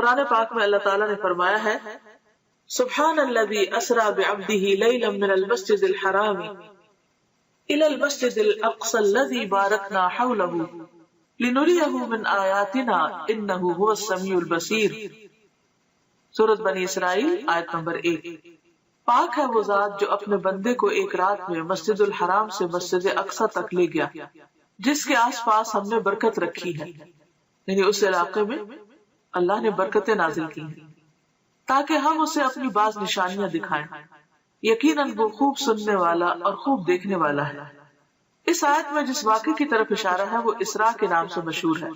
قرآن پاک میں اللہ تعالیٰ نے فرمایا ہے سبحان الذی اسری بعبدہ لیلا من المسجد الحرام الى المسجد الاقصى الذي باركنا حوله لنريه من آیاتنا انه هو السمیع البصیر. سورۃ بنی اسرائیل آیت نمبر 1. پاک ہے وہ ذات جو اپنے بندے کو ایک رات میں مسجد الحرام سے مسجد اقصی تک لے گیا جس کے آس پاس ہم نے برکت رکھی ہے، یعنی اس علاقے میں اللہ نے برکتیں نازل کی ہیں تاکہ ہم اسے اپنی بعض نشانیاں دکھائیں. یقیناً وہ خوب سننے والا اور خوب دیکھنے والا ہے. اس آیت میں جس واقعے کی طرف اشارہ ہے وہ اسراء کے نام سے مشہور ہے.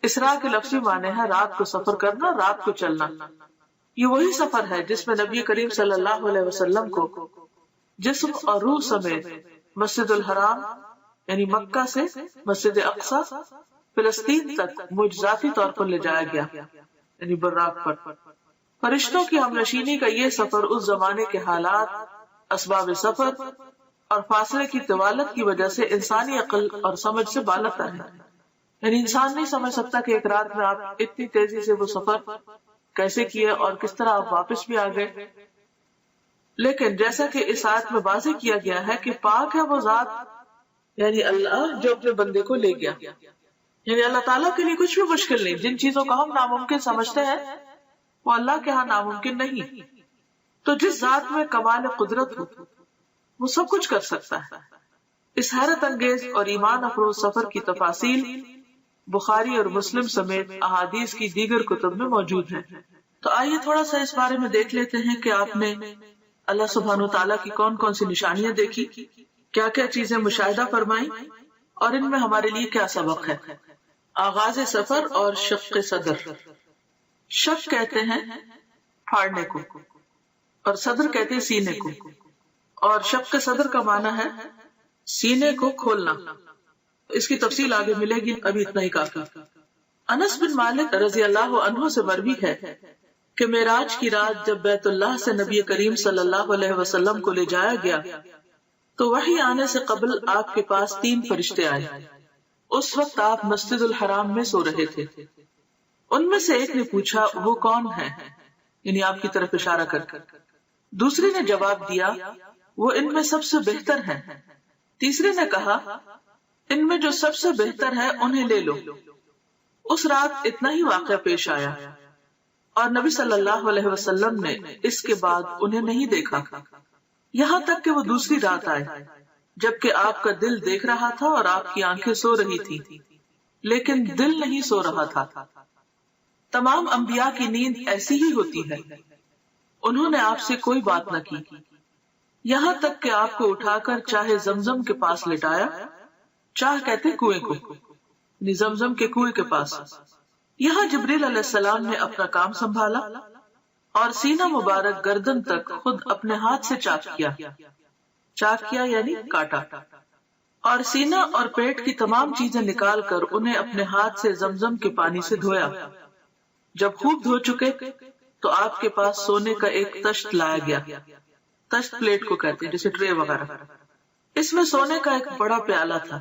اسراء کے لفظی معنی ہے رات کو سفر کرنا، رات کو چلنا. یہ وہی سفر ہے جس میں نبی کریم صلی اللہ علیہ وسلم کو جسم اور روح سمیت مسجد الحرام یعنی مکہ سے مسجد اقصی فلسطین تک معجزاتی طور پر لے جایا گیا، یعنی براق پر. فرشتوں کی ہمنشینی کا یہ سفر اس زمانے کے حالات، اسباب سفر اور فاصلے کی طوالت کی وجہ سے انسانی عقل اور سمجھ سے بالاتر ہے. یعنی انسان نہیں سمجھ سکتا کہ ایک رات میں آپ اتنی تیزی سے وہ سفر کیسے کیے اور کس طرح آپ واپس بھی آ گئے. لیکن جیسا کہ اس آیت میں واضح کیا گیا ہے کہ پاک ہے وہ ذات یعنی اللہ جو اپنے بندے کو لے گیا. یعنی اللہ تعالیٰ کے لیے کچھ بھی مشکل نہیں. جن چیزوں کو ہم ناممکن سمجھتے ہیں وہ اللہ کے ہاں ناممکن نہیں. تو جس ذات میں کمال قدرت ہو وہ سب کچھ کر سکتا ہے. اس حیرت انگیز اور ایمان افروز سفر کی تفاصیل بخاری اور مسلم سمیت احادیث کی دیگر کتب میں موجود ہیں. تو آئیے تھوڑا سا اس بارے میں دیکھ لیتے ہیں کہ آپ نے اللہ سبحانہ وتعالیٰ کی کون کون سی نشانیاں دیکھی، کیا کیا چیزیں مشاہدہ فرمائی اور ان میں ہمارے لیے کیا سبق ہے. آغاز سفر اور شق صدر. شق کہتے ہیں پھاڑنے کو اور صدر کہتے ہیں سینے کو، اور شق صدر کا معنی ہے سینے کو کھولنا. اس کی تفصیل آگے ملے گی، ابھی اتنا ہی کافی. انس بن مالک رضی اللہ عنہ سے مروی ہے کہ معراج کی رات جب بیت اللہ سے نبی کریم صلی اللہ علیہ وسلم کو لے جایا گیا تو وحی آنے سے قبل آپ کے پاس 3 فرشتے آئے. اس وقت آپ مسجد الحرام میں سو رہے تھے. ان میں سے ایک نے پوچھا وہ کون ہے، یعنی آپ کی طرف اشارہ کر کے. دوسرے نے جواب دیا وہ ان میں سب سے بہتر ہے. تیسرے نے کہا ان میں جو سب سے بہتر ہے انہیں لے لو. اس رات اتنا ہی واقعہ پیش آیا اور نبی صلی اللہ علیہ وسلم نے اس کے بعد انہیں نہیں دیکھا یہاں تک کہ وہ دوسری رات آئے جبکہ آپ کا دل دیکھ رہا تھا اور آپ کی آنکھیں سو رہی تھی لیکن دل نہیں سو رہا تھا. تمام انبیاء کی نیند ایسی ہی ہوتی ہے. انہوں نے آپ سے کوئی بات نہ کی یہاں تک کہ آپ کو اٹھا کر چاہے زمزم کے پاس لٹایا، چاہ کہتے کنویں کو، یعنی زمزم کے کنویں کے پاس. یہاں جبریل علیہ السلام نے اپنا کام سنبھالا اور سینہ مبارک گردن تک خود اپنے ہاتھ سے چاک کیا. چاک کیا یعنی کاٹا، اور سینہ اور پیٹ کی تمام چیزیں نکال کر انہیں اپنے ہاتھ سے زمزم کے پانی سے دھویا. جب خوب دھو چکے تو آپ کے پاس سونے کا ایک تشت لایا گیا. تشت پلیٹ کو کہتے ہیں جیسے ٹرے وغیرہ. اس میں سونے کا ایک بڑا پیالہ تھا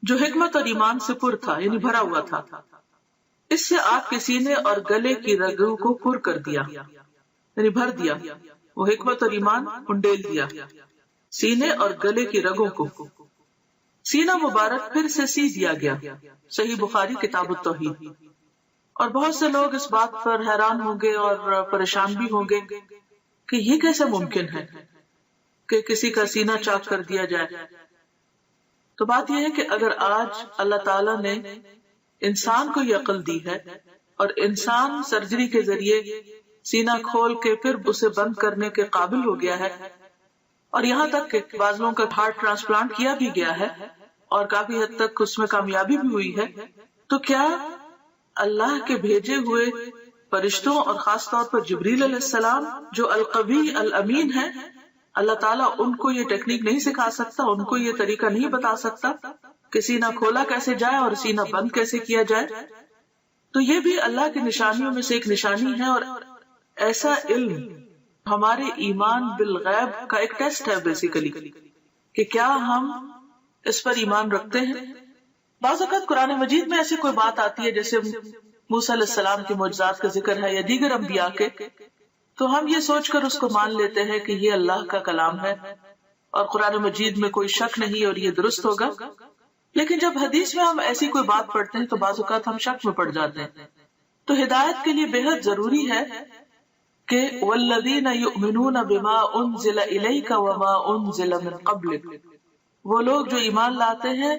جو حکمت اور ایمان سے پر تھا، یعنی بھرا ہوا تھا. اس سے آپ کے سینے اور گلے کی رگوں کو پر کر دیا، یعنی بھر دیا. وہ حکمت اور ایمان انڈیل دیا سینے اور گلے کی رگوں کو. سینہ مبارک پھر سے سی دیا گیا. صحیح بخاری کتاب التوحید. اور بہت سے لوگ اس بات پر حیران ہوں گے اور پریشان بھی ہوں گے کہ یہ کیسے ممکن ہے کہ کسی کا سینہ چاک کر دیا جائے. تو بات یہ ہے کہ اگر آج اللہ تعالیٰ نے انسان کو یہ عقل دی ہے اور انسان سرجری کے ذریعے سینہ کھول کے پھر اسے بند کرنے کے قابل ہو گیا ہے، اور یہاں تک کہ بعض لوگوں کا ہارٹ ٹرانسپلانٹ کیا بھی گیا ہے اور کافی حد تک اس میں کامیابی بھی ہوئی ہے، تو کیا اللہ کے بھیجے ہوئے فرشتوں اور خاص طور پر جبریل علیہ السلام جو القوی الامین ہے، اللہ تعالیٰ ان کو یہ ٹیکنیک نہیں سکھا سکتا، ان کو یہ طریقہ نہیں بتا سکتا کہ سینہ کھولا کیسے جائے اور سینہ بند کیسے کیا جائے؟ تو یہ بھی اللہ کی نشانیوں میں سے ایک نشانی ہے. اور ایسا علم ہمارے ایمان بالغیب کا ایک ٹیسٹ ہے بیسیکلی کہ کیا ہم اس پر ایمان رکھتے ہیں. بعض اوقات قرآن مجید میں ایسی کوئی بات آتی ہے جیسے موسیٰ علیہ السلام کے معجزات کا ذکر ہے یا دیگر انبیاء کے، تو ہم یہ سوچ کر اس کو مان لیتے ہیں کہ یہ اللہ کا کلام ہے اور قرآن مجید میں کوئی شک نہیں اور یہ درست ہوگا. لیکن جب حدیث میں ہم ایسی کوئی بات پڑھتے ہیں تو بعض اوقات ہم شک میں پڑ جاتے ہیں. تو ہدایت کے لیے بہت ضروری ہے کہ والذین یؤمنون بما انزل الیک وما انزل من قبلک، وہ لوگ جو ایمان لاتے ہیں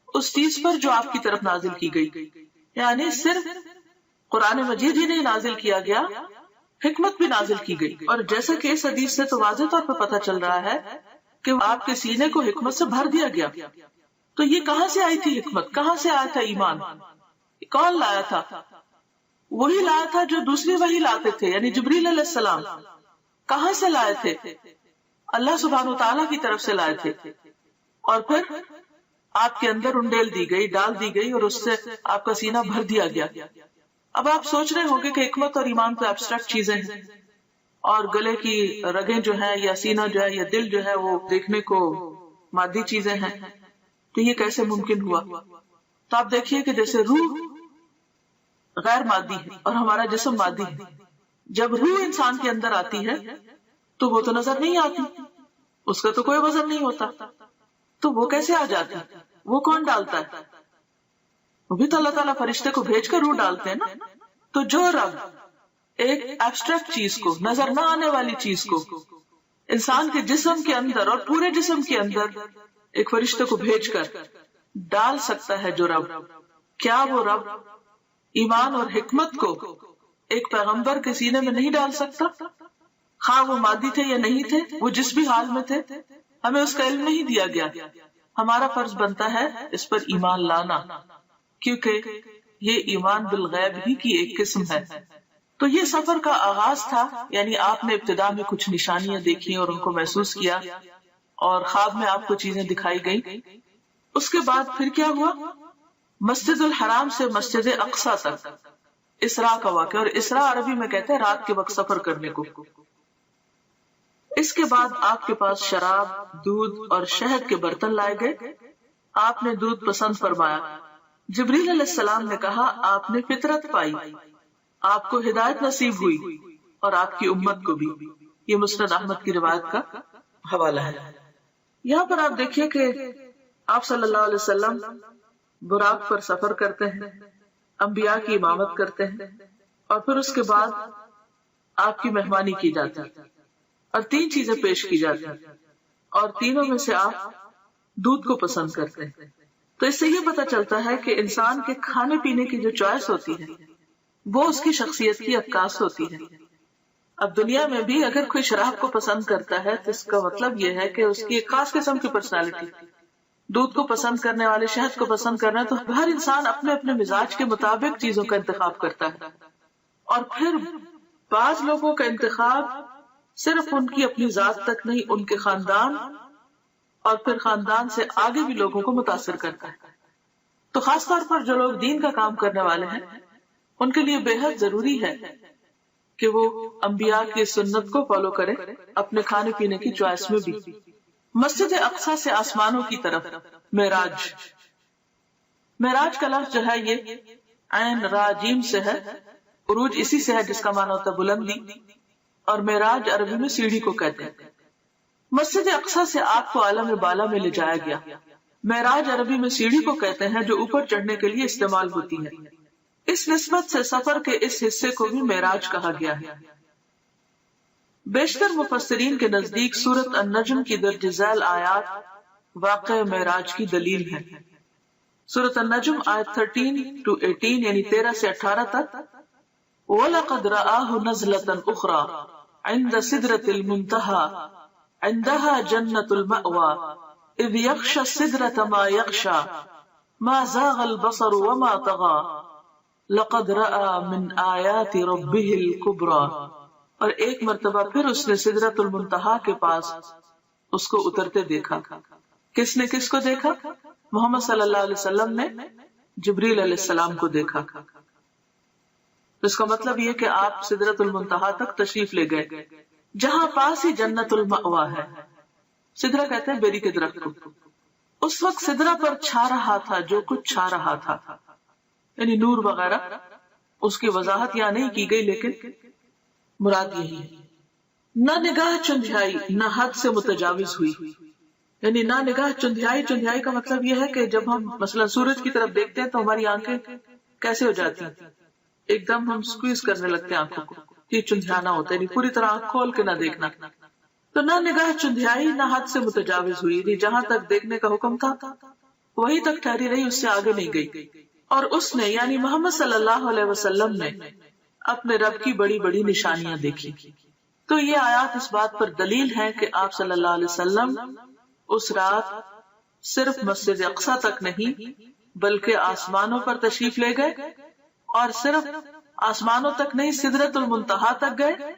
اس چیز پر جو آپ کی طرف نازل کی گئی. یعنی صرف قرآن مجید ہی نہیں نازل کیا گیا، حکمت بھی نازل کی گئی. اور جیسا کہ اس حدیث سے تو واضح طور پر پتہ چل رہا ہے کہ آپ کے سینے کو حکمت سے بھر دیا گیا. تو یہ کہاں سے آئی تھی حکمت، کہاں سے آیا تھا ایمان، کون لایا تھا؟ وہی لایا تھا جو دوسری وہی لاتے تھے، یعنی جبریل علیہ السلام. کہاں سے لائے تھے؟ اللہ سبحانہ وتعالیٰ کی طرف سے لائے تھے. اور پھر آپ کے اندر انڈیل دی گئی، ڈال دی گئی، اور اس سے آپ کا سینہ بھر دیا گیا. اب آپ سوچ رہے ہوں گے کہ حکمت اور ایمان تو ایبسٹریکٹ چیزیں ہیں، اور گلے کی رگیں جو ہیں یا سینہ جو ہے یا دل جو ہے وہ دیکھنے کو مادی چیزیں ہیں، تو یہ کیسے ممکن ہوا؟ تو آپ دیکھیے کہ جیسے روح غیر مادی ہے اور ہمارا جسم مادی ہے. جب روح انسان کے اندر آتی ہے تو وہ تو نظر نہیں آتی، اس کا تو کوئی وزن نہیں ہوتا، تو وہ کیسے آ جاتی؟ وہ کون ڈالتا ہے؟ وہ بھی تو اللہ تعالیٰ فرشتے کو بھیج کر روح ڈالتے ہیں نا. تو جو رب ایک ایبسٹریکٹ چیز کو، نظر نہ آنے والی چیز کو انسان کے جسم کے اندر اور پورے جسم کے اندر ایک فرشتے کو بھیج کر ڈال سکتا ہے، جو رب، کیا وہ رب ایمان اور حکمت کو ایک پیغمبر کے سینے میں نہیں ڈال سکتا؟ خواہ وہ مادی تھے یا نہیں تھے، وہ جس بھی حال میں تھے، ہمیں اس کا علم نہیں دیا گیا. ہمارا فرض بنتا ہے اس پر ایمان لانا، کیونکہ یہ ایمان بالغیب ہی کی ایک قسم ہے. تو یہ سفر کا آغاز تھا، یعنی آپ نے ابتدا میں کچھ نشانیاں دیکھی اور ان کو محسوس کیا، اور خواب میں آپ کو چیزیں دکھائی گئی. اس کے بعد پھر کیا ہوا؟ مسجد الحرام سے مسجد اقصیٰ تک اسراء کا واقعہ، اور اسراء عربی میں کہتے ہیں رات کے وقت سفر کرنے کو. اس کے بعد آپ کے پاس شراب، دودھ اور شہد کے برتن لائے گئے. آپ نے دودھ پسند فرمایا. جبریل علیہ السلام نے کہا آپ نے فطرت پائی، آپ کو ہدایت نصیب ہوئی، اور آپ کی امت کو بھی. یہ مسند احمد کی روایت کا حوالہ ہے. یہاں پر آپ دیکھیے کہ آپ صلی اللہ علیہ وسلم براق پر سفر کرتے ہیں، انبیاء کی امامت کرتے ہیں، اور پھر اس کے بعد آپ کی مہمانی کی جاتی ہے اور 3 چیزیں پیش کی جاتی ہیں، اور تینوں میں سے آپ دودھ کو پسند کرتے ہیں. تو اس سے یہ پتہ چلتا ہے کہ انسان کے کھانے پینے کی جو چوائس ہوتی ہے وہ اس کی شخصیت کی عکاس ہوتی ہے. اب دنیا میں بھی اگر کوئی شراب کو پسند کرتا ہے تو اس کا مطلب یہ ہے کہ اس کی ایک خاص قسم کی پرسنالٹی. دودھ کو پسند کرنے والے شہد کو پسند کرنا، تو ہر انسان اپنے اپنے مزاج کے مطابق چیزوں کا انتخاب کرتا ہے. اور پھر بعض لوگوں کا انتخاب صرف ان کی اپنی ذات تک نہیں، ان کے خاندان اور پھر خاندان سے آگے بھی لوگوں کو متاثر کرتا ہے. تو خاص طور پر جو لوگ دین کا کام کرنے والے ہیں ان کے لیے بے حد ضروری ہے کہ وہ انبیاء کی سنت کو فالو کریں اپنے کھانے پینے کی چوائس میں بھی. مسجد اقصیٰ سے آسمانوں کی طرف معراج. معراج کا لفظ جو ہے یہ عین را جیم سے ہے. عروج اسی سے ہے جس کا معنی ہوتا ہے بلندی، اور معراج عربی میں سیڑھی کو کہتے ہیں. مسجد اقصیٰ سے آپ کو عالم بالا میں لے جایا گیا. معراج عربی میں سیڑھی کو کہتے ہیں جو اوپر چڑھنے کے لیے استعمال ہوتی ہے. اس نسبت سے سفر کے اس حصے کو بھی معراج کہا گیا ہے. بیشتر مفسرین کے نزدیک سورۃ النجم کی درج ذیل آیات واقع معراج کی دلیل ہے. سورۃ النجم آیت 13 to 18 یعنی 13 سے 18 تک. وَلَقَدْ رَآهُ نَزْلَةً أُخْرَى عِنْدَ سِدْرَةِ الْمُنْتَهَى عِنْدَهَا جَنَّةُ الْمَأْوَى إِذْ يَغْشَى السِّدْرَةَ مَا يَغْشَى مَا زَاغَ الْبَصَرُ وَمَا طَغَى لَقَدْ رَأَى مِنْ آيَاتِ رَبِّهِ الْكُبْرَى. اور ایک مرتبہ پھر اس نے سدرۃ المنتہا کے پاس اس کو اترتے دیکھا. کس نے کس کو دیکھا؟ محمد صلی اللہ علیہ وسلم نے جبریل علیہ السلام کو دیکھا. اس کا مطلب یہ کہ آپ سدرۃ المنتہا تک تشریف لے گئے جہاں پاس ہی جنت المأوا ہے. سدرہ کہتے ہیں بیری کے درخت کو. اس وقت سدرہ پر چھا رہا تھا جو کچھ چھا رہا تھا، یعنی نور وغیرہ. اس کی وضاحت یہاں نہیں کی گئی، لیکن مراد یہی ہے۔ نہ نگاہ چندھیائی نہ حد سے متجاوز ہوئی، یعنی نہ نگاہ چندھیائی۔ چندھیائی کا مطلب یہ ہے کہ جب ہم مثلا سورج کی طرف دیکھتے ہیں تو ہماری آنکھیں کیسے ہو جاتی ہیں، ایک دم ہم سکویز کرنے لگتے ہیں آنکھوں کو، یہ چندھیانا ہوتا ہے، یعنی پوری طرح آنکھ کھول کے نہ دیکھنا۔ تو نہ نگاہ چندھیائی نہ حد سے متجاوز ہوئی، یعنی جہاں تک دیکھنے کا حکم تھا وہی تک ٹھہری رہی، اس سے آگے نہیں گئی۔ اور اس نے یعنی محمد صلی اللہ علیہ وسلم نے اپنے رب کی بڑی بڑی نشانیاں دیکھی۔ تو یہ آیات اس بات پر دلیل ہے کہ آپ صلی اللہ علیہ وسلم اس رات صرف مسجد اقصی تک نہیں بلکہ آسمانوں پر تشریف لے گئے، اور صرف آسمانوں تک نہیں سدرۃ المنتہا تک گئے،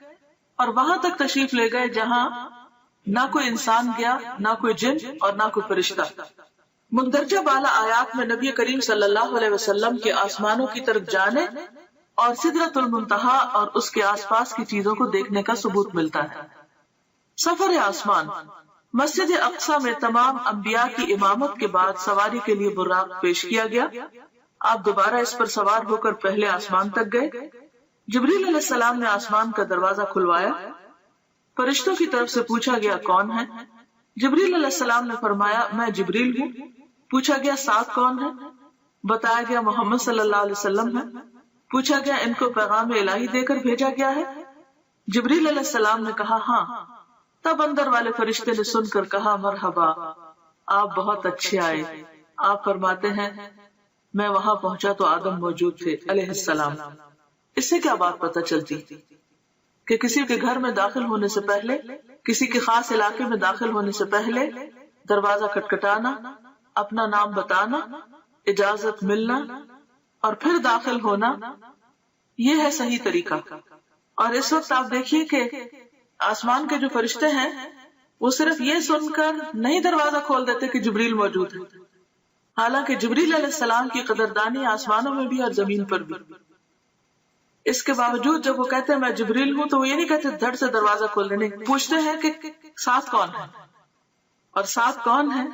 اور وہاں تک تشریف لے گئے جہاں نہ کوئی انسان گیا، نہ کوئی جن اور نہ کوئی فرشتہ۔ مندرجہ بالا آیات میں نبی کریم صلی اللہ علیہ وسلم کے آسمانوں کی طرف جانے اور سدرۃ المنتہا اور اس کے آس پاس کی چیزوں کو دیکھنے کا ثبوت ملتا ہے۔ سفر آسمان، مسجد اقصی میں تمام انبیاء کی امامت کے بعد سواری کے لیے براق پیش کیا گیا۔ آپ دوبارہ اس پر سوار ہو کر پہلے آسمان تک گئے۔ جبریل علیہ السلام نے آسمان کا دروازہ کھلوایا، فرشتوں کی طرف سے پوچھا گیا کون ہے؟ جبریل علیہ السلام نے فرمایا میں جبریل ہوں۔ پوچھا گیا ساتھ کون ہے؟ بتایا گیا محمد صلی اللہ علیہ وسلم ہے۔ پوچھا گیا ان کو پیغام الہی دے کر بھیجا گیا ہے؟ جبریل علیہ السلام نے کہا ہاں۔ تب اندر والے فرشتے نے سن کر کہا مرحبا، آپ بہت اچھے آئے۔ آپ فرماتے ہیں میں وہاں پہنچا تو آدم موجود تھے علیہ السلام۔ اس سے کیا بات پتہ چلتی کہ کسی کے گھر میں داخل ہونے سے پہلے، کسی کے خاص علاقے میں داخل ہونے سے پہلے دروازہ کھٹکھٹانا، اپنا نام بتانا، اجازت ملنا اور پھر داخل ہونا، یہ ہے صحیح طریقہ۔ اور اس وقت آپ دیکھیے کہ آسمان کے جو فرشتے ہیں وہ صرف یہ سن کر نہیں دروازہ کھول دیتے کہ جبریل موجود ہے، حالانکہ جبریل علیہ السلام کی قدردانی آسمانوں میں بھی اور زمین پر بھی۔ اس کے باوجود جب وہ کہتے ہیں میں جبریل ہوں تو وہ یہ نہیں کہتے دھڑ سے دروازہ کھول دینے، پوچھتے ہیں کہ ساتھ کون ہے، اور ساتھ کون ہے؟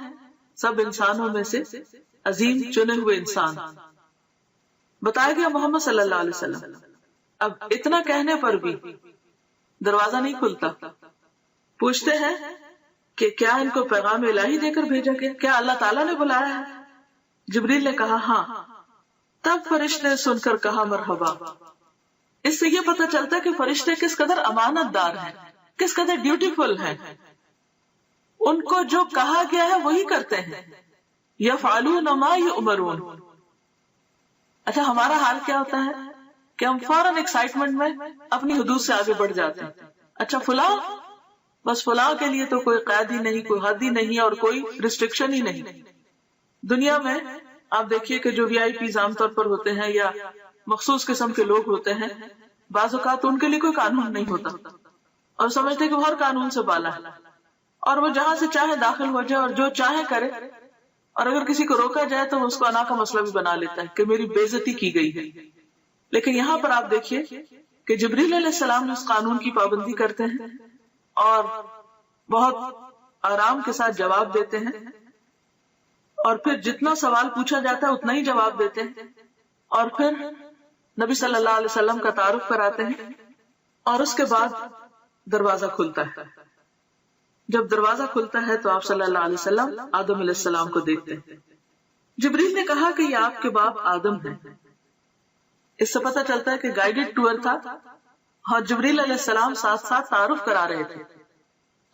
سب انسانوں میں سے عظیم چنے ہوئے انسان، بتایا گیا محمد صلی اللہ علیہ وسلم۔ اب اتنا کہنے پر بھی دروازہ نہیں کھلتا۔ پوچھتے ہیں کہ کیا ان کو پیغام الہی دے کر بھیجا گیا؟ کیا اللہ تعالیٰ نے بلایا ہے؟ جبریل نے کہا ہاں۔ تب فرشتے نے سن کر کہا مرحبا۔ اس سے یہ پتہ چلتا ہے کہ فرشتے کس قدر امانت دار ہیں، کس قدر ڈیوٹیفل ہیں، ان کو جو کہا گیا ہے وہی کرتے ہیں۔ یفعلون ما یؤمرون۔ اچھا ہمارا حال کیا ہوتا ہے کہ ہم فوراً ایکسائٹمنٹ میں اپنی حدود سے آگے بڑھ جاتے ہیں۔ اچھا فلاں، بس فلاں کے لیے تو کوئی قید ہی نہیں، کوئی حد ہی نہیں اور کوئی ریسٹرکشن ہی نہیں۔ دنیا میں آپ دیکھیے کہ جو وی آئی پیز عام طور پر ہوتے ہیں یا مخصوص قسم کے لوگ ہوتے ہیں، بعض اوقات ان کے لیے کوئی قانون نہیں ہوتا اور سمجھتے کہ وہ ہر قانون سے بالا ہے، اور وہ جہاں سے چاہے داخل ہو جائے اور جو چاہے کرے، اور اگر کسی کو روکا جائے تو وہ اس کو انا کا مسئلہ بھی بنا لیتا ہے کہ میری بے عزتی کی گئی ہے۔ لیکن یہاں پر آپ دیکھیے کہ جبریل علیہ السلام نے اس قانون کی پابندی کرتے ہیں اور بہت آرام کے ساتھ جواب دیتے ہیں، اور پھر جتنا سوال پوچھا جاتا ہے اتنا ہی جواب دیتے ہیں، اور پھر نبی صلی اللہ علیہ وسلم کا تعارف کراتے ہیں، اور اس کے بعد دروازہ کھلتا ہے۔ جب دروازہ کھلتا ہے تو آپ صلی اللہ علیہ وسلم آدم علیہ السلام کو دیکھتے ہیں۔ جبریل نے کہا کہ یہ آپ کے باپ آدم ہیں۔ اس سے پتہ چلتا ہے کہ گائیڈڈ ٹور تھا اور جبریل علیہ السلام ساتھ ساتھ تعارف کرا رہے تھے۔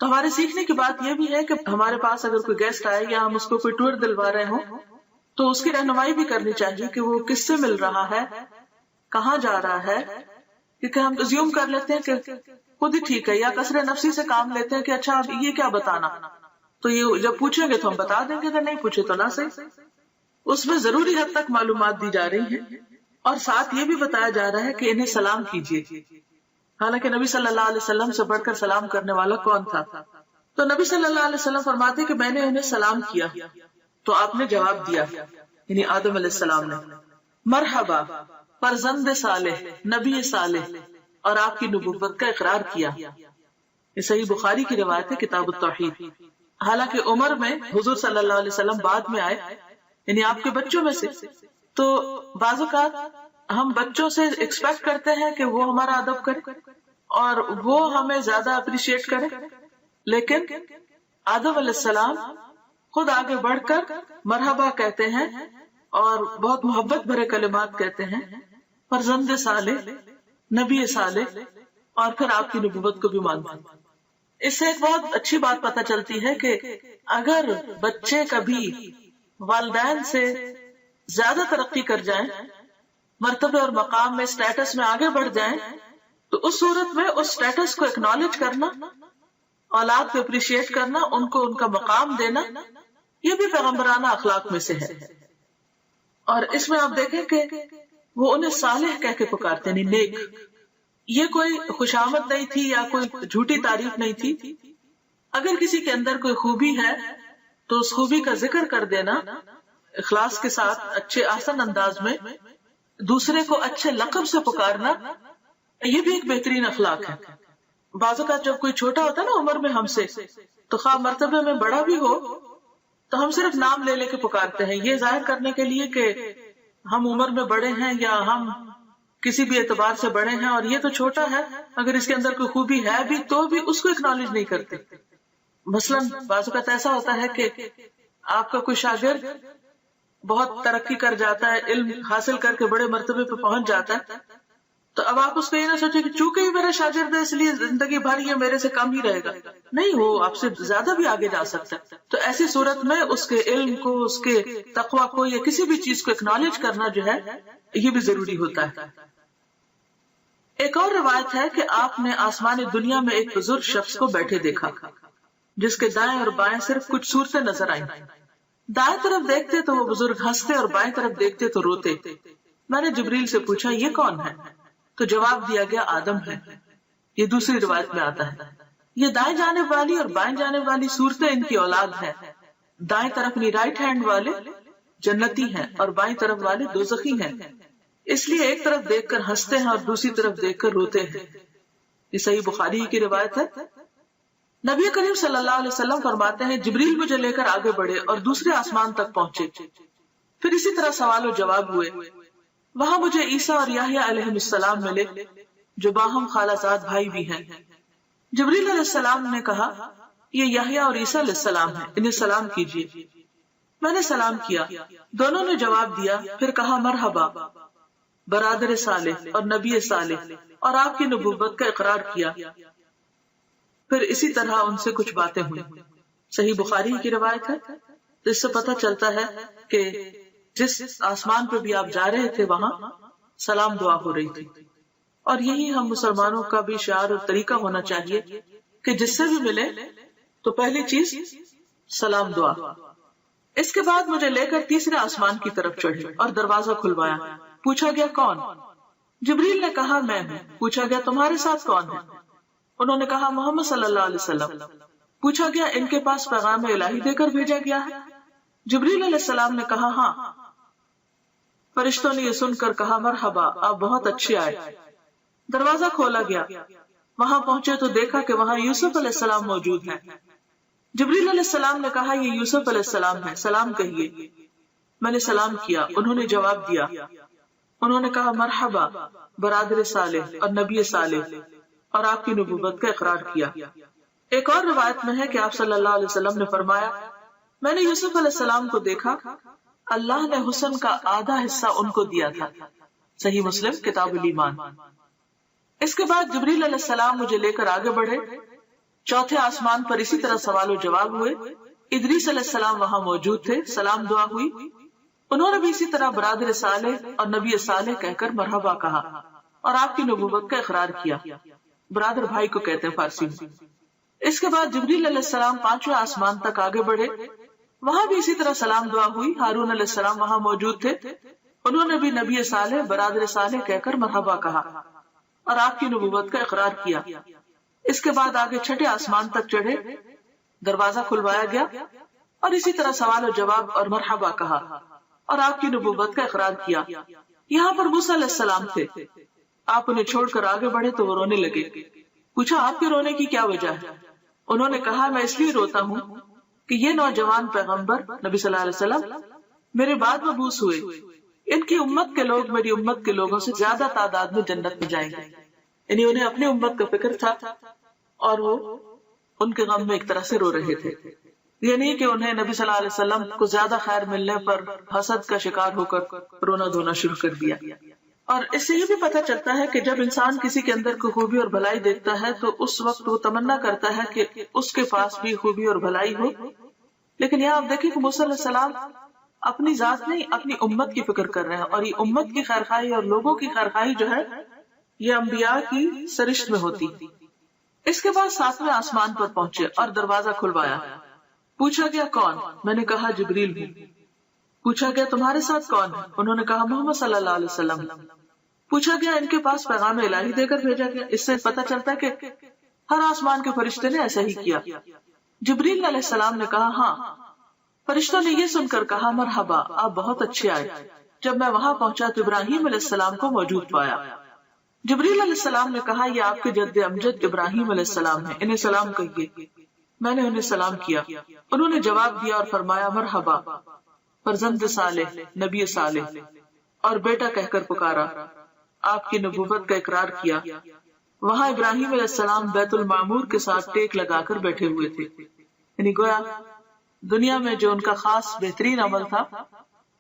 تو ہمارے سیکھنے کی بات یہ بھی ہے کہ ہمارے پاس اگر کوئی گیسٹ آئے یا ہم اس کو کوئی ٹور دلوا رہے ہوں تو اس کی رہنمائی بھی کرنی چاہیے کہ وہ کس سے مل رہا ہے، کہاں جا رہا ہے، کیونکہ ہم ازیوم کر لیتے ہیں کہ خود ہی ٹھیک ہے، یا کثر نفسی سے کام لیتے ہیں کہ اچھا اب یہ کیا بتانا، تو یہ جب پوچھیں گے تو ہم بتا دیں گے، اگر نہیں پوچھے تو نہ صحیح۔ اس میں ضروری حد تک معلومات دی جا رہی ہیں اور ساتھ یہ بھی بتایا جا رہا ہے کہ انہیں سلام کیجیے، حالانکہ نبی صلی اللہ علیہ وسلم سے بڑھ کر سلام کرنے والا کون تھا؟ تو نبی صلی اللہ علیہ وسلم فرماتے کہ میں نے انہیں سلام کیا تو آپ نے جواب دیا، یعنی آدم علیہ السلام نے، مرحبا فرزند صالح، نبی صالح، اور آپ کی نبوت کا اقرار کیا۔ یہ صحیح بخاری کی روایت ہے کتاب التوحید۔ حالانکہ عمر میں حضور صلی اللہ علیہ وسلم بعد میں آئے، یعنی آپ کے بچوں میں سے، تو بعض اوقات ہم بچوں سے ایکسپیکٹ کرتے ہیں کہ وہ ہمارا ادب کرے اور وہ ہمیں زیادہ اپریشیٹ کرے، لیکن آدم علیہ السلام خود آگے بڑھ کر مرحبا کہتے ہیں اور بہت محبت بھرے کلمات کہتے ہیں، فرزند صالح، نبی صالح، اور پھر آپ کی نبوت کو بھی مانتے ہیں۔ اس سے ایک بہت اچھی بات پتہ چلتی ہے کہ اگر بچے کبھی والدین سے زیادہ ترقی کر جائیں، مرتبے اور مقام میں، اسٹیٹس میں آگے بڑھ جائیں، تو اس صورت میں اس اسٹیٹس کو اکنالج کرنا، اولاد کو اپریشیٹ کرنا، ان کو ان کا مقام دینا، یہ بھی پیغمبرانہ اخلاق میں سے ہے۔ اور اس میں آپ دیکھیں کہ وہ انہیں صالح کہہ کے پکارتے ہیں، نیک۔ یہ کوئی خوشامد نہیں تھی یا کوئی جھوٹی تعریف نہیں تھی۔ اگر کسی کے اندر کوئی خوبی ہے تو اس خوبی کا ذکر کر دینا اخلاص کے ساتھ، اچھے آسن انداز میں، دوسرے کو اچھے لقب سے پکارنا، یہ بھی ایک بہترین اخلاق ہے۔ بعض اوقات جب کوئی چھوٹا ہوتا ہے نا عمر میں ہم سے، تو خواہ مرتبے میں بڑا بھی ہو تو ہم صرف نام لے لے کے پکارتے ہیں، یہ ظاہر کرنے کے لیے کہ ہم عمر میں بڑے ہیں یا ہم کسی بھی اعتبار سے بڑے ہیں، اور یہ تو چھوٹا ہے، اگر اس کے اندر کوئی خوبی ہے بھی تو بھی اس کو اکنالج نہیں کرتے۔ مثلاً بعض اوقات ایسا ہوتا ہے کہ آپ کا کوئی شاگرد بہت ترقی کر جاتا ہے، علم حاصل کر کے بڑے مرتبے پہ پہنچ جاتا ہے، تو اب آپ اس کو یہ نہ سوچیں کہ چونکہ یہ میرا شاگرد ہے اس لیے زندگی بھر یہ میرے سے کم ہی رہے گا، نہیں، وہ آپ سے زیادہ بھی آگے جا سکتا ہے۔ تو ایسی صورت میں اس کے علم کو، اس کے تقویٰ کو یا کسی بھی چیز کو اکنالج کرنا جو ہے یہ بھی ضروری ہوتا ہے۔ ایک اور روایت ہے کہ آپ نے آسمان دنیا میں ایک بزرگ شخص کو بیٹھے دیکھا جس کے دائیں اور بائیں صرف کچھ صورتیں نظر آئیں۔ دائیں طرف دیکھتے تو وہ بزرگ ہنستے اور بائیں طرف دیکھتے تو روتے۔ میں نے جبریل سے پوچھا یہ کون ہے؟ تو جواب دیا گیا آدم ہے۔ یہ دوسری روایت میں آتا ہے، یہ دائیں جانب والی اور بائیں جانب والی صورتیں ان کی اولاد ہے۔ دائیں طرف رائٹ ہینڈ والے جنتی ہیں اور بائیں طرف والے دوزخی ہیں، اس لیے ایک طرف دیکھ کر ہنستے ہیں اور دوسری طرف دیکھ کر روتے ہیں۔ یہ صحیح بخاری کی روایت ہے۔ نبی کریم صلی اللہ علیہ وسلم فرماتے ہیں جبریل مجھے لے کر آگے بڑھے اور دوسرے آسمان تک پہنچے، پھر اسی طرح سوال و جواب ہوئے۔ وہاں مجھے عیسیٰ اور یحییٰ علیہ السلام ملے جو باہم خالہ زاد بھائی بھی ہیں۔ جبریل علیہ السلام نے کہا یہ یحییٰ اور عیسیٰ علیہ السلام ہیں، انہیں سلام کیجیے۔ میں نے سلام کیا، دونوں نے جواب دیا، پھر کہا مرحبا برادر صالح اور نبی صالح، اور آپ کی نبوت کا اقرار کیا۔ پھر اسی طرح ان سے کچھ باتیں ہوئی۔ صحیح بخاری کی روایت ہے۔ تو اس سے پتہ چلتا ہے کہ جس آسمان پہ بھی آپ جا رہے تھے وہاں سلام دعا ہو رہی تھی، اور یہی ہم مسلمانوں کا بھی شعار اور طریقہ ہونا چاہیے کہ جس سے بھی ملے تو پہلی چیز سلام دعا۔ اس کے بعد مجھے لے کر تیسرے آسمان کی طرف چڑھے اور دروازہ کھلوایا۔ پوچھا گیا کون؟ جبریل نے کہا میں ہوں۔ پوچھا گیا تمہارے ساتھ کون ہے؟ انہوں نے کہا محمد صلی اللہ علیہ وسلم۔ پوچھا گیا ان کے پاس پیغام الہی دے کر بھیجا گیا ہے؟ جبریل علیہ السلام نے کہا ہاں۔ فرشتوں نے یہ سن کر کہا مرحبا، آپ بہت اچھے آئے۔ دروازہ کھولا گیا، وہاں پہنچے تو دیکھا کہ وہاں یوسف علیہ السلام موجود ہیں۔ جبریل علیہ السلام نے کہا یہ یوسف علیہ السلام ہے، سلام کہیے۔ میں نے سلام کیا، انہوں نے جواب دیا۔ انہوں نے کہا مرحبا برادر صالح اور نبی صالح، اور آپ کی نبوت کا اقرار کیا۔ ایک اور روایت میں ہے کہ آپ صلی اللہ علیہ وسلم نے فرمایا میں نے یوسف علیہ السلام کو دیکھا، اللہ نے حسن کا آدھا حصہ ان کو دیا تھا۔ صحیح مسلم کتاب الایمان۔ اس کے بعد جبریل علیہ السلام مجھے لے کر آگے بڑھے، چوتھے آسمان پر اسی طرح سوال و جواب ہوئے۔ ادریس علیہ السلام وہاں موجود تھے، سلام دعا ہوئی، انہوں نے بھی اسی طرح برادر صالح اور نبی صالح کہہ کر مرحبا کہا اور آپ کی نبوت کا اقرار کیا۔ برادر بھائی کو کہتے ہیں فارسی میں۔ اس کے بعد جبریل علیہ السلام پانچویں آسمان تک آگے بڑھے، وہاں بھی اسی طرح سلام دعا ہوئی۔ ہارون علیہ السلام وہاں موجود تھے، انہوں نے بھی نبی صالح برادر صالح کہہ کر مرحبا کہا اور آپ کی نبوت کا اقرار کیا۔ اس کے بعد آگے چھٹے آسمان تک چڑھے، دروازہ کھلوایا گیا اور اسی طرح سوال و جواب اور مرحبا کہا اور آپ کی نبوت کا اقرار کیا۔ یہاں پر موسیٰ علیہ السلام تھے، آپ انہیں چھوڑ کر آگے بڑھے تو وہ رونے لگے۔ پوچھا آپ کے رونے کی کیا وجہ ہے؟ انہوں نے کہا میں اس لیے روتا ہوں کہ یہ نوجوان پیغمبر نبی صلی اللہ علیہ وسلم میرے بعد مبعوث ہوئے، ان کی امت کے لوگ میری امت کے لوگوں سے زیادہ تعداد میں جنت میں جائیں گے. یعنی انہیں اپنی امت کا فکر تھا اور وہ ان کے غم میں ایک طرح سے رو رہے تھے. یہ نہیں کہ انہیں نبی صلی اللہ علیہ وسلم کو زیادہ خیر ملنے پر حسد کا شکار ہو کر رونا دھونا شروع کر دیا. اور اس سے یہ بھی پتہ چلتا ہے کہ جب انسان کسی کے اندر کوئی خوبی اور بھلائی دیکھتا ہے تو اس وقت وہ تمنا کرتا ہے کہ اس کے پاس بھی خوبی اور بھلائی ہو. لیکن یہاں آپ دیکھیں کہ موسیٰ علیہ السلام اپنی ذات نہیں اپنی امت کی فکر کر رہے ہیں، اور یہ امت کی خیرخواہی اور لوگوں کی خیرخواہی جو ہے یہ انبیاء کی سرشت میں ہوتی. اس کے بعد 7ویں آسمان پر پہنچے اور دروازہ کھلوایا. پوچھا گیا کون؟ میں نے کہا جبریل ہوں. پوچھا گیا تمہارے ساتھ کون ہے؟ انہوں نے کہا محمد صلی اللہ علیہ وسلم. پوچھا گیا ان کے پاس پیغام الہی دے کر بھیجا گیا؟ اس سے پتہ چلتا ہے کہ ہر آسمان کے فرشتے نے ایسا ہی کیا. جبریل علیہ السلام نے کہا ہاں. فرشتوں نے یہ سن کر کہا مرحبا، آپ بہت اچھے آئے. جب میں وہاں پہنچا تو ابراہیم علیہ السلام کو موجود پایا. جبریل علیہ السلام نے کہا یہ آپ کے جد امجد ابراہیم علیہ السلام ہیں، انہیں سلام کہیے. میں نے انہیں سلام کیا. انہوں نے جواب دیا اور فرمایا مرحبا فرزند صالح، نبی صالح، اور بیٹا کہہ کر پکارا. آپ کی نبوت کا اقرار کیا. وہاں ابراہیم علیہ السلام بیت المعمور کے ساتھ ٹیک لگا کر بیٹھے ہوئے تھے. یعنی گویا دنیا میں جو ان کا خاص بہترین عمل تھا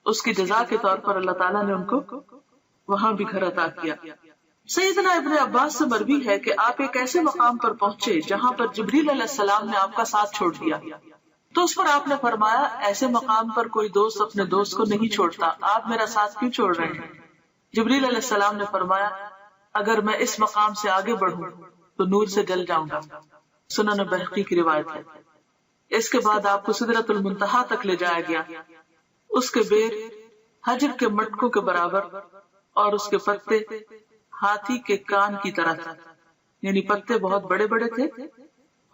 اس کی جزا کے طور پر اللہ تعالیٰ نے ان کو وہاں بھی گھر عطا کیا. سیدنا ابن عباس سے مروی ہے کہ آپ ایک ایسے مقام پر پہنچے جہاں پر جبریل علیہ السلام نے آپ کا ساتھ چھوڑ دیا. تو اس پر آپ نے فرمایا ایسے مقام پر کوئی دوست اپنے دوست کو نہیں چھوڑتا، آپ میرا ساتھ کیوں چھوڑ رہے ہیں؟ جبریل علیہ السلام نے فرمایا اگر میں اس مقام سے آگے بڑھوں تو نور سے جل جاؤں گا. سنن بہقی کی روایت ہے. اس کے بعد آپ کو سدرۃ المنتہا تک لے جایا گیا. اس کے بیر حجر کے مٹکوں کے برابر اور اس کے پتے ہاتھی کے کان کی طرح تھے. یعنی پتے بہت بڑے بڑے تھے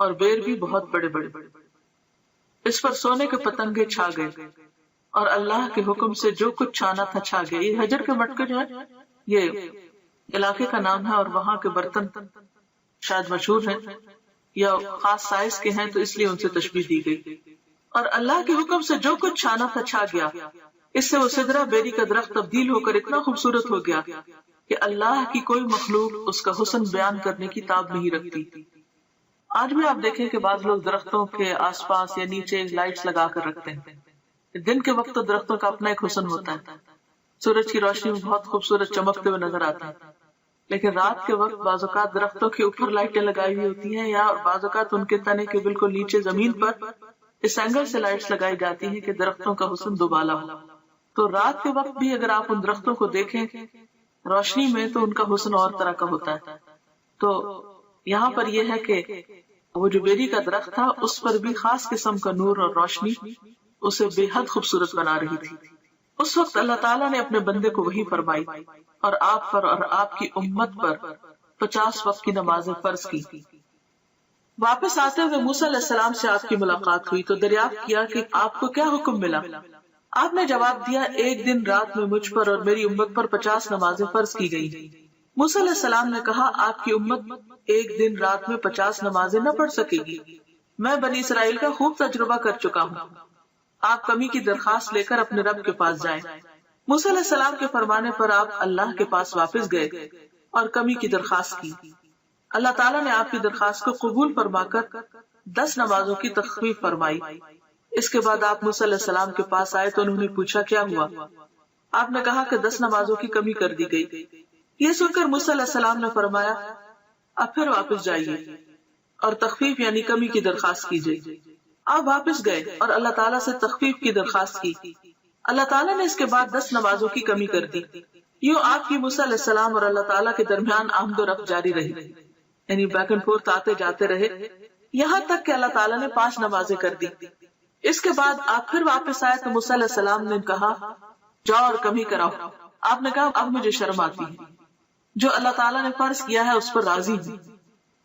اور بیر بھی بہت بڑے بڑے. اس پر سونے کے پتنگے چھا گئے اور اللہ کے حکم سے جو کچھ چھانا تھا چھا گئے. یہ حجر کے مٹکے جو ہے یہ علاقے کا نام ہے اور وہاں کے برتن شاید مشہور ہیں یا خاص سائز کے ہیں تو اس لیے ان سے تشبیہ دی گئی. اور اللہ کے حکم سے جو کچھ چھانا تھا چھا گیا. اس سے وہ سدرہ بیری کا درخت تبدیل ہو کر اتنا خوبصورت ہو گیا کہ اللہ کی کوئی مخلوق اس کا حسن بیان کرنے کی تاب نہیں رکھتی. آج بھی آپ دیکھیں کہ بعض لوگ درختوں کے آس پاس یا نیچے لائٹس لگا کر رکھتے ہیں. دن کے وقت تو درختوں کا اپنا ایک حسن ہوتا ہے، سورج کی روشنی میں بہت خوبصورت چمکتے ہوئے نظر آتے ہیں. لیکن رات کے وقت بعض اوقات درختوں کے اوپر لائٹیں لگائی ہوئی ہوتی ہیں یا بعض اوقات ان کے تنے کے بالکل نیچے زمین پر اس اینگل سے لائٹس لگائی جاتی ہیں کہ درختوں کا حسن دوبالا ہو. تو رات کے وقت بھی اگر آپ ان درختوں کو دیکھیں روشنی میں تو ان کا حسن اور طرح کا ہوتا ہے. تو یہاں پر یہ ہے کہ وہ جو بیری کا درخت تھا اس پر بھی خاص قسم کا نور اور روشنی اسے بے حد خوبصورت بنا رہی تھی. اس وقت اللہ تعالیٰ نے اپنے بندے کو وحی فرمائی اور آپ پر اور آپ کی امت پر 50 وقت کی نمازیں فرض کی. واپس آتے ہوئے موسیٰ علیہ السلام سے آپ کی ملاقات ہوئی تو دریافت کیا کہ آپ کو کیا حکم ملا. آپ نے جواب دیا ایک دن رات میں مجھ پر اور میری امت پر 50 نمازیں فرض کی گئی. موسیٰ علیہ السلام نے کہا آپ کی امت ایک دن رات میں 50 نمازیں نہ پڑھ سکے گی. میں بنی اسرائیل کا خوب تجربہ کر چکا ہوں. آپ کمی کی درخواست لے کر اپنے رب کے پاس جائیں. موسیٰ علیہ السلام کے فرمانے پر آپ اللہ کے پاس واپس گئے اور کمی کی درخواست کی. اللہ تعالیٰ نے آپ کی درخواست کو قبول فرما کر 10 نمازوں کی تخفیف فرمائی. اس کے بعد آپ موسیٰ علیہ السلام کے پاس آئے تو انہوں نے پوچھا کیا ہوا. آپ نے کہا کہ 10 نمازوں کی کمی کر دی گئی. یہ سن کر موسیٰ علیہ السلام نے فرمایا اب پھر واپس جائیے اور تخفیف یعنی کمی کی درخواست کیجیے. آپ واپس گئے اور اللہ تعالیٰ سے تخفیف کی درخواست کی. اللہ تعالیٰ نے اس کے بعد 10 نمازوں کی کمی کر دی. یوں آپ کی موسیٰ علیہ السلام اور اللہ تعالیٰ کے درمیان آمد و رفت جاری رہی، یعنی بیک اینڈ فورتھ آتے جاتے رہے یہاں تک کہ اللہ تعالیٰ نے 5 نمازیں کر دی. اس کے بعد آپ پھر واپس آئے تو موسیٰ علیہ السلام نے کہا جاؤ اور کمی کراؤ. آپ نے کہا اب مجھے شرم آتی ہے، جو اللہ تعالیٰ نے فرض کیا ہے اس پر راضی ہوں.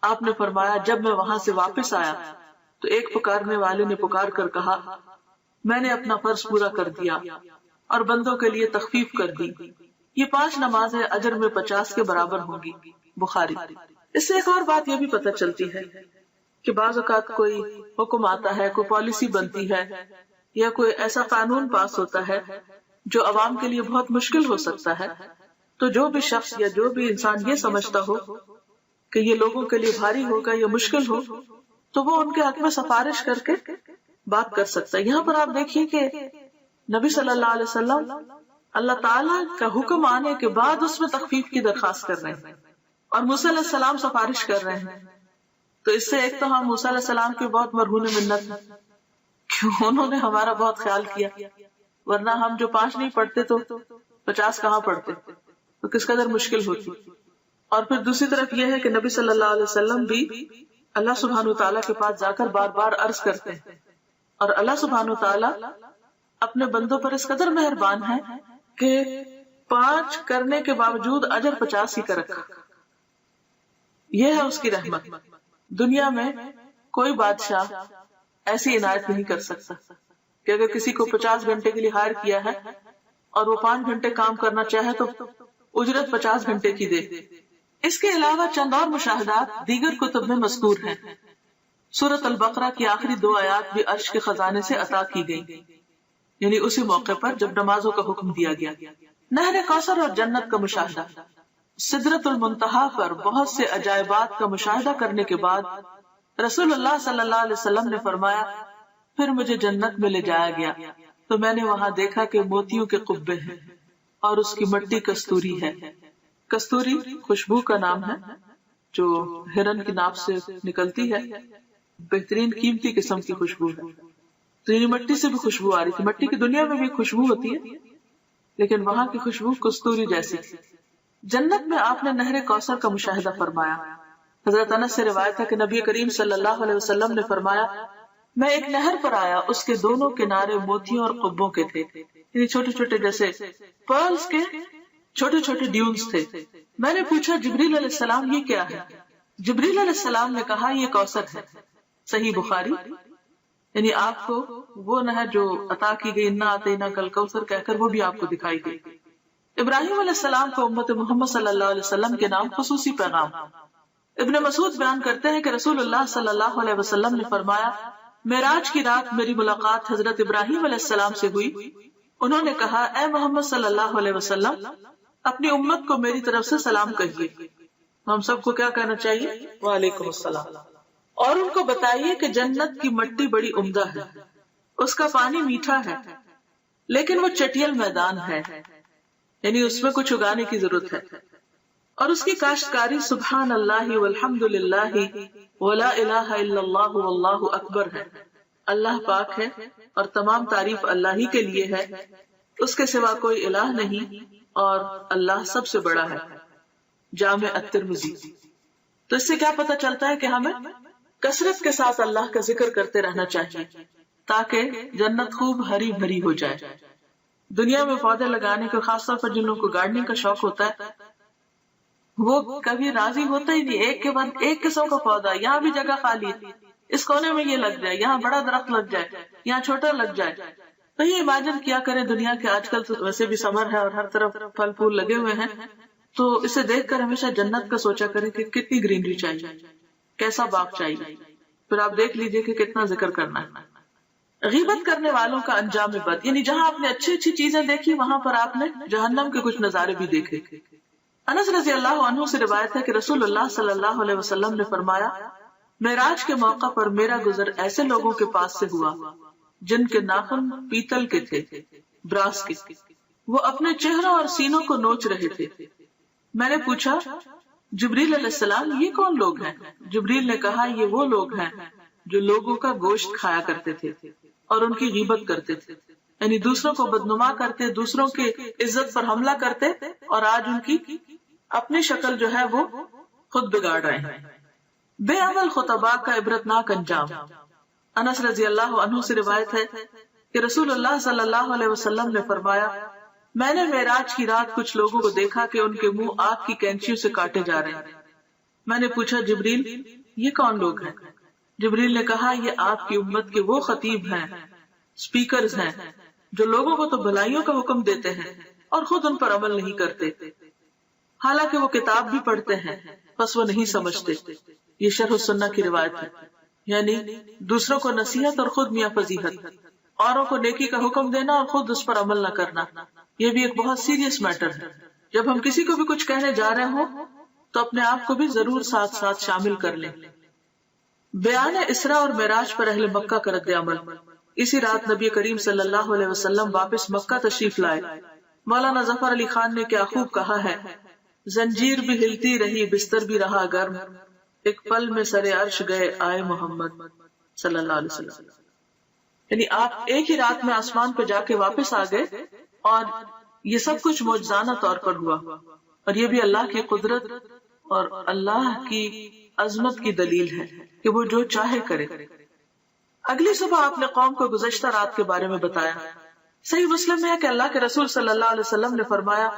آپ نے فرمایا جب میں وہاں سے واپس آیا تو ایک پکارنے والے نے پکار کر کہا میں نے اپنا فرض پورا کر دیا اور بندوں کے لیے تخفیف کر دی. یہ 5 نمازیں اجر میں 50 کے برابر ہوں گی. بخاری. اس سے ایک اور بات یہ بھی پتہ چلتی ہے کہ بعض اوقات کوئی حکم آتا ہے، کوئی پالیسی بنتی ہے یا کوئی ایسا قانون پاس ہوتا ہے جو عوام کے لیے بہت مشکل ہو سکتا ہے. تو جو بھی شخص یا جو بھی انسان یہ سمجھتا ہو کہ یہ لوگوں کے لیے بھاری ہوگا یا مشکل ہو تو وہ ان کے حق میں سفارش کر کے بات کر سکتا ہے. یہاں پر آپ دیکھیے کہ نبی صلی اللہ علیہ وسلم اللہ تعالیٰ کا حکم آنے کے بعد اس میں تخفیف کی درخواست کر رہے ہیں اور موسیٰ علیہ السلام سفارش کر رہے ہیں. تو اس سے ایک تو ہم موسیٰ علیہ السلام کی بہت مرہون منت ہیں کہ انہوں نے ہمارا بہت خیال کیا، ورنہ ہم جو 5 نہیں پڑھتے تو 50 کہاں پڑھتے، تو کس قدر مشکل ہوتی. اور پھر دوسری طرف یہ ہے کہ نبی صلی اللہ علیہ وسلم بھی اللہ سبحانہ وتعالیٰ کے پاس جا کر بار بار عرض کرتے ہیں، اور اللہ سبحانہ وتعالیٰ اپنے بندوں پر اس قدر مہربان ہے کہ 5 کرنے کے باوجود اجر 50 ہی کا رکھا. یہ ہے اس کی رحمت. دنیا میں کوئی بادشاہ ایسی عنایت نہیں کر سکتا کہ اگر کسی کو 50 گھنٹے کے لیے ہائر کیا ہے اور وہ 5 گھنٹے کام کرنا چاہے تو اجرت 50 گھنٹے کی دے. اس کے علاوہ چند اور مشاہدات دیگر کتب میں مذکور ہیں. سورۃ البقرہ کی آخری 2 آیات بھی عرش کے خزانے سے عطا کی گئی، یعنی اسی موقع پر جب نمازوں کا حکم دیا گیا. نہر کوثر اور جنت کا مشاہدہ. سدرۃ المنتہا پر بہت سے عجائبات کا مشاہدہ کرنے کے بعد رسول اللہ صلی اللہ علیہ وسلم نے فرمایا پھر مجھے جنت میں لے جایا گیا تو میں نے وہاں دیکھا کہ موتیوں کے قبے ہیں اور اس کی مٹی کستوری ہے. کستوری خوشبو کا نام ہے جو ہرن کی ناف سے نکلتی ہے، بہترین قیمتی قسم کی خوشبو ہے. تو یعنی مٹی سے بھی خوشبو آ رہی تھی. مٹی کی دنیا میں بھی خوشبو ہوتی ہے لیکن وہاں کی خوشبو کستوری جیسی تھی. جنت میں آپ نے نہر کوثر کا مشاہدہ فرمایا. حضرت انس سے روایت ہے کہ نبی کریم صلی اللہ علیہ وسلم نے فرمایا میں ایک نہر پر آیا، اس کے دونوں کنارے موتیوں اور قبوں کے تھے، یعنی چھوٹے چھوٹے جیسے پرلز کے چھوٹے چھوٹے ڈیونز تھے. میں نے پوچھا جبریل علیہ السلام یہ کیا ہے؟ جبریل علیہ السلام نے کہا یہ کوثر ہے. صحیح بخاری. یعنی آپ کو وہ نہر جو عطا کی گئی انا اعطیناک الکوثر کہہ کر وہ بھی آپ کو دکھائی گئی. ابراہیم علیہ السلام کو امت محمد صلی اللہ علیہ وسلم کے نام خصوصی پیغام. ابن مسعود بیان کرتے ہیں کہ رسول اللہ صلی اللہ علیہ وسلم نے فرمایا معراج کی رات میری ملاقات حضرت ابراہیم علیہ السلام سے ہوئی. انہوں نے کہا اے محمد صلی اللہ علیہ وسلم اپنی امت کو میری طرف سے سلام کہیے. ہم سب کو کیا کہنا چاہیے؟ وعلیکم السلام. اور ان کو بتائیے کہ جنت کی مٹی بڑی عمدہ ہے، اس کا پانی میٹھا ہے لیکن وہ چٹیل میدان ہے، یعنی اس میں کچھ اگانے کی ضرورت ہے، اور اس کی کاشتکاری سبحان اللہ والحمد للہ ولا الہ الا اللہ واللہ اکبر ہے. اللہ پاک ہے اور تمام تعریف اللہ ہی کے لیے ہے، اس کے سوا کوئی الہ نہیں اور اللہ سب سے بڑا ہے. جامع الترمذی. تو اس سے کیا پتہ چلتا ہے کہ ہمیں کثرت کے ساتھ اللہ کا ذکر کرتے رہنا چاہیے تاکہ جنت خوب ہری بھری ہو جائے. دنیا میں پودے لگانے کا خاص طور پر جن لوگوں کو گارڈننگ کا شوق ہوتا ہے وہ کبھی راضی ہوتا ہی نہیں. ایک کے بعد ایک قسم کا پودا، یہاں بھی جگہ خالی ہے، اس کونے میں یہ لگ جائے، یہاں بڑا درخت لگ جائے، یہاں چھوٹا لگ جائے. تو یہ امیجن کیا کریں دنیا کے آج کل تو ویسے بھی سمر ہے اور ہر طرف پھل پھول لگے ہوئے ہیں، تو اسے دیکھ کر ہمیشہ جنت کا سوچا کریں کہ کتنی گرینری چاہیے، کیسا باغ چاہیے. پھر آپ دیکھ لیجئے کہ کتنا ذکر کرنا ہے. غیبت کرنے والوں کا انجام بد، یعنی جہاں آپ نے اچھی اچھی چیزیں دیکھی وہاں پر آپ نے جہنم کے کچھ نظارے بھی دیکھے. انس رضی اللہ عنہ سے روایت ہے کہ رسول اللہ صلی اللہ علیہ وسلم نے فرمایا معراج کے موقع پر میرا گزر ایسے لوگوں کے پاس سے ہوا جن کے ناخن پیتل کے تھے، براس کے. وہ اپنے چہروں اور سینوں کو نوچ رہے تھے. میں نے پوچھا جبریل علیہ السلام یہ کون لوگ ہیں؟ جبریل نے کہا یہ وہ لوگ ہیں جو لوگوں کا گوشت کھایا کرتے تھے اور ان کی غیبت کرتے تھے، یعنی دوسروں کو بدنما کرتے، دوسروں کے عزت پر حملہ کرتے، اور آج ان کی اپنی شکل جو ہے وہ خود بگاڑ رہے ہیں. بے عمل خطباء کا عبرتناک انجام. انس رضی اللہ عنہ سے روایت ہے کہ رسول اللہ صلی اللہ علیہ وسلم نے فرمایا میں نے معراج کی رات کچھ لوگوں کو دیکھا کہ ان کے منہ آگ کی کینچیوں سے کاٹے جا رہے ہیں. میں نے پوچھا جبریل یہ کون لوگ ہیں؟ جبریل نے کہا یہ آپ کی امت کے وہ خطیب ہیں، سپیکرز ہیں جو لوگوں کو تو بھلائیوں کا حکم دیتے ہیں اور خود ان پر عمل نہیں کرتے، حالانکہ وہ کتاب بھی پڑھتے ہیں بس وہ نہیں سمجھتے. یہ شرح السنہ کی روایت ہے، یعنی دوسروں کو نصیحت اور خود میاں فضیحت. اوروں کو نیکی کا حکم دینا اور خود اس پر عمل نہ کرنا، یہ بھی ایک بہت سیریس میٹر ہے۔ جب ہم کسی کو بھی کچھ کہنے جا رہے ہوں تو اپنے آپ کو بھی ضرور ساتھ ساتھ شامل کر لیں۔ بیان اسراء اور معراج پر اہل مکہ کا رد عمل۔ اسی رات نبی کریم صلی اللہ علیہ وسلم واپس مکہ تشریف لائے۔ مولانا ظفر علی خان نے کیا خوب کہا ہے، زنجیر بھی ہلتی رہی، بستر بھی رہا گرم، ایک پل میں سر عرش گئے آئے محمد صلی اللہ علیہ وسلم۔ یعنی آپ ایک ہی رات میں آسمان پہ جا کے واپس آ گئے، اور یہ سب کچھ معجزانہ طور پر ہوا، اور یہ بھی اللہ کی قدرت اور اللہ کی عظمت کی دلیل ہے کہ وہ جو چاہے کرے۔ اگلی صبح آپ نے قوم کو گزشتہ رات کے بارے میں بتایا۔ صحیح مسلم میں ہے کہ اللہ کے رسول صلی اللہ علیہ وسلم نے فرمایا،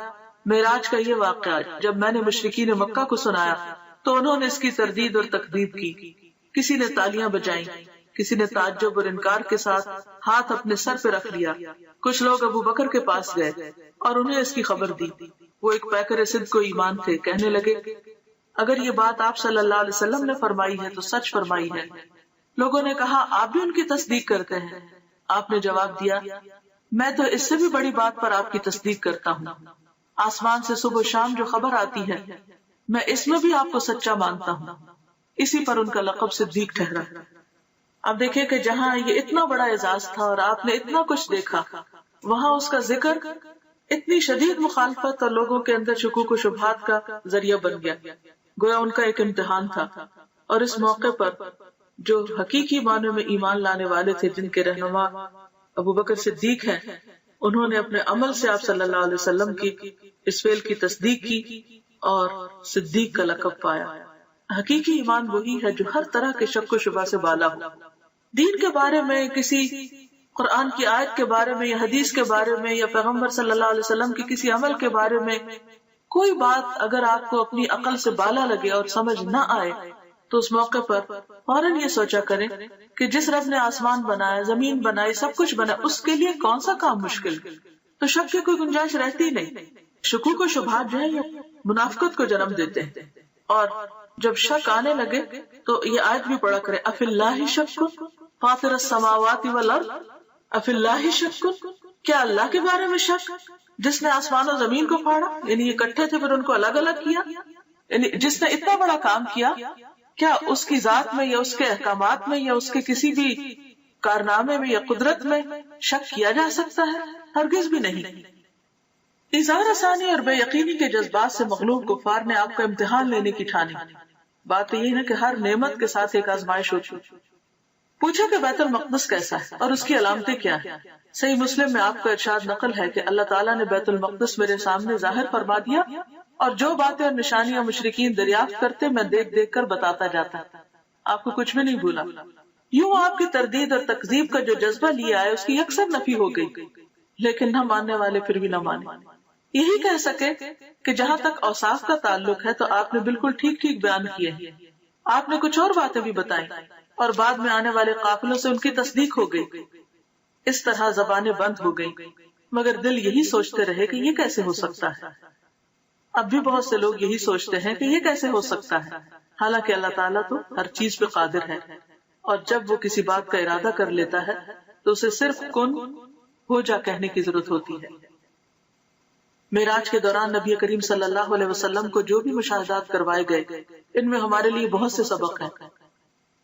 معراج کا یہ واقعہ جب میں نے مشرکین مکہ کو سنایا تو انہوں نے اس کی تردید اور تکذیب کی، کسی نے تالیاں بجائیں، کسی نے تعجب اور انکار کے ساتھ ہاتھ اپنے سر پہ رکھ لیا۔ کچھ لوگ ابو بکر کے پاس گئے اور انہیں اس کی خبر دی۔ وہ ایک پیکر صدق و ایمان تھے، کہنے لگے اگر یہ بات آپ صلی اللہ علیہ وسلم نے فرمائی ہے تو سچ فرمائی ہے۔ لوگوں نے کہا آپ بھی ان کی تصدیق کرتے ہیں؟ آپ نے جواب دیا میں تو اس سے بھی بڑی بات پر آپ کی تصدیق کرتا ہوں، آسمان سے صبح و شام جو خبر آتی ہے میں اس میں بھی آپ کو سچا مانتا ہوں۔ اسی پر ان کا لقب صدیق ٹھہرا۔ اب دیکھیں کہ جہاں یہ اتنا بڑا اعزاز تھا اور آپ نے اتنا کچھ دیکھا، وہاں اس کا ذکر اتنی شدید مخالفت اور لوگوں کے اندر شکوک و شبہات کا ذریعہ بن گیا، گویا ان کا ایک امتحان تھا۔ اور اس موقع پر جو حقیقی معنی میں ایمان لانے والے تھے، جن کے رہنما ابو بکر صدیق ہیں، انہوں نے اپنے عمل سے آپ صلی اللہ علیہ وسلم کی اس فعل کی تصدیق کی اور صدیق کا لقب پایا۔ حقیقی ایمان وہی ہے جو ہر طرح کے شک و شبہ سے بالا ہو۔ دین کے بارے میں، کسی قرآن کی آیت کے بارے میں یا حدیث کے بارے میں یا پیغمبر صلی اللہ علیہ وسلم کی کسی عمل کے بارے میں کوئی بات اگر آپ کو اپنی عقل سے بالا لگے اور سمجھ نہ آئے تو اس موقع پر فوراً یہ سوچا کریں کہ جس رب نے آسمان بنایا، زمین بنائی، سب کچھ بنایا، اس کے لیے کون سا کام مشکل ہے؟ تو شک کی کوئی گنجائش رہتی نہیں۔ شکوک و شبہات جو ہے یہ منافقت کو جنم دیتے ہیں، اور جب شک آنے لگے تو یہ آیت بھی پڑھا کرے افی اللہ شک فاطر السماوات والارض، افی اللہ شک، کیا اللہ کے بارے میں شک جس نے آسمان و زمین کو پھاڑا، یعنی یہ اکٹھے تھے پھر ان کو الگ الگ کیا، یعنی جس نے اتنا بڑا کام کیا، کیا اس کی ذات میں یا اس کے احکامات میں یا اس کے کسی بھی کارنامے میں یا قدرت میں شک کیا جا سکتا ہے؟ ہرگز بھی نہیں۔ اظہار ثانی اور بے یقینی کے جذبات سے مغلوب کفار نے آپ کا امتحان لینے کی ٹھانی۔ بات یہ ہے کہ ہر نعمت کے ساتھ ایک آزمائش ہوتی۔ پوچھا کہ بیت المقدس کیسا ہے اور اس کی علامتیں کیا ہیں؟ صحیح مسلم میں آپ کا ارشاد نقل ہے کہ اللہ تعالیٰ نے بیت المقدس میرے سامنے ظاہر فرما دیا، اور جو باتیں اور نشانیاں مشرکین دریافت کرتے میں دیکھ دیکھ کر بتاتا جاتا، آپ کو کچھ بھی نہیں بھولا۔ یوں آپ کی تردید اور تکذیب کا جو جذبہ لیا ہے اس کی اکثر نفی ہو گئی، لیکن نہ ماننے والے پھر بھی نہ مانے۔ یہی کہہ سکے کہ جہاں تک اوصاف کا تعلق ہے تو آپ نے بالکل ٹھیک ٹھیک بیان کیے ہیں۔ آپ نے کچھ اور باتیں بھی بتائیں اور بعد میں آنے والے قافلوں سے ان کی تصدیق ہو گئی۔ اس طرح زبانیں بند ہو گئیں، مگر دل یہی سوچتے رہے کہ یہ کیسے ہو سکتا ہے۔ اب بھی بہت سے لوگ یہی سوچتے ہیں کہ یہ کیسے ہو سکتا ہے، حالانکہ اللہ تعالیٰ تو ہر چیز پہ قادر ہے، اور جب وہ کسی بات کا ارادہ کر لیتا ہے تو اسے صرف کن ہو جا کہنے کی ضرورت ہوتی ہے۔ معراج کے دوران نبی کریم صلی اللہ علیہ وسلم کو جو بھی مشاہدات کروائے گئے، ان میں ہمارے لیے بہت سے سبق ہیں،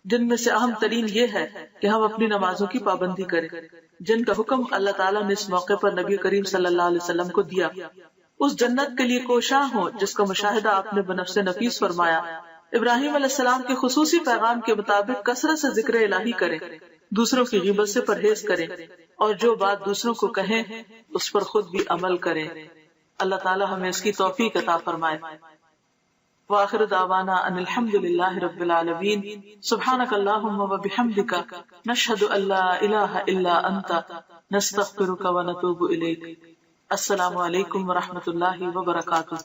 جن میں سے اہم ترین یہ ہے کہ ہم اپنی نمازوں کی پابندی کریں، جن کا حکم اللہ تعالیٰ نے اس موقع پر نبی کریم صلی اللہ علیہ وسلم کو دیا۔ اس جنت کے لیے کوشاں ہوں جس کا مشاہدہ آپ نے بنفس نفیس فرمایا۔ ابراہیم علیہ السلام کے خصوصی پیغام کے مطابق کثرت سے ذکر الہی کریں، دوسروں کی غیبت سے پرہیز کریں، اور جو بات دوسروں کو کہیں اس پر خود بھی عمل کریں۔ اللہ تعالی ہمیں اس کی توفیق عطا فرمائے۔ وآخر دعوانا ان الحمد للہ رب العالمین۔ سبحانک اللہم وبحمدک، نشہد ان لا الہ الا انت، نستغفرک ونتوب الیک۔ السلام علیکم ورحمۃ اللہ وبرکاتہ۔